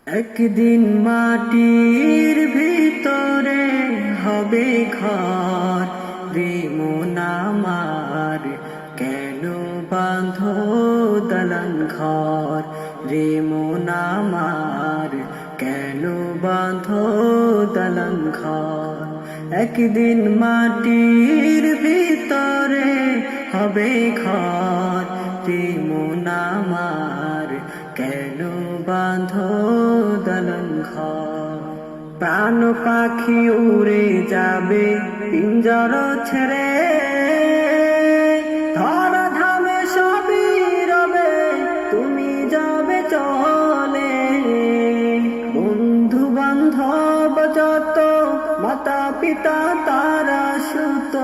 একদিন মাটির ভিতরে হবে ঘর, রে মন আমার কেন বাঁধো দালান ঘর, রে মন আমার কেন বাঁধো দালান ঘর। একদিন মাটির ভিতরে হবে ঘর, রে মন আমার কেন বাঁধো দালান ঘর। প্রাণ পাখি উড়ে যাবে পিঞ্জর ছেড়ে, ধরা ধামে সবই রবে তুমি যাবে চলে। বন্ধু বান্ধব যত মাতা পিতা তারা সুত,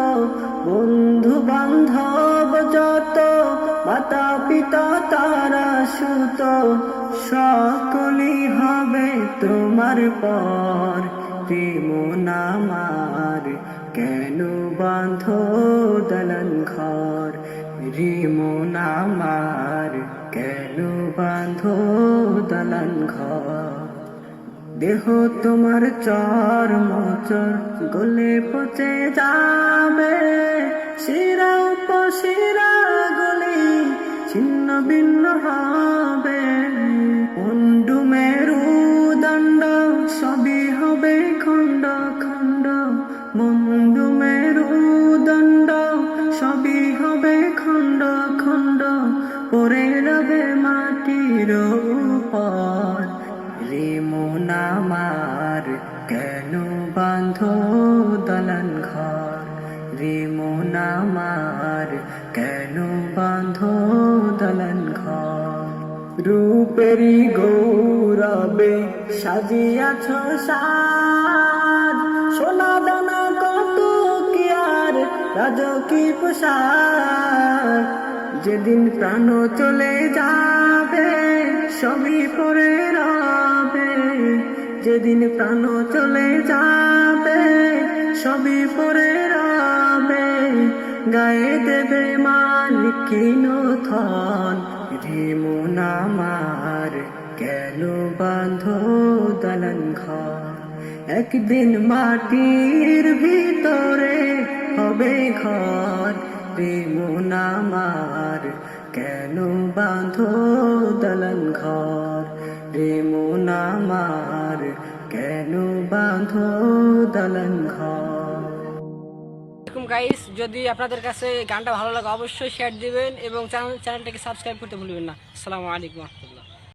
বন্ধু বান্ধব যত মাতা পিতা তারা সুত, সকলই হবে তোমার পর, রে মন আমার কেন বাঁধো দালান ঘর, রে মন আমার কেন বাঁধো দালান ঘর। দেহ তোমার চর মচর গলে পচে যাবে, শিরা উপশিরা গলি ছিন্ন ভিন্ন হবে। মুন্ডু মেরুদণ্ড সবই হবে খণ্ড খণ্ড, মুন্ডু মেরুদণ্ড সবই হবে খণ্ড খণ্ড, পড়ে রবে মাটির উপর, রে মন আমার কেন বাঁধো দালান ঘর, রে মন আমার কেন বাঁধো দালান ঘর। রূপেরই গৌরবে সাজিয়াছ সাজ, সোনা দানা কত কি আর রাজকী পোশাক। যেদিন প্রাণ চলে যাবে সবই পড়ে রবে, যেদিন প্রাণ চলে যাবে সবই পড়ে রবে। গায়ে দেবে মালিকিন থন, রে মন আমার কেন বাঁধো দালান ঘর। একদিন মাটির ভিতরে হবে ঘর, রে মন আমার কেন বাঁধো দালান ঘর, রে মন আমার কেন বাঁধো দালান ঘর। গাইস, যদি আপনাদের কাছে গানটা ভালো লাগে অবশ্যই শেয়ার দিবেন এবং চ্যানেলটাকে সাবস্ক্রাইব করতে ভুলবেন না। আসসালামু আলাইকুম।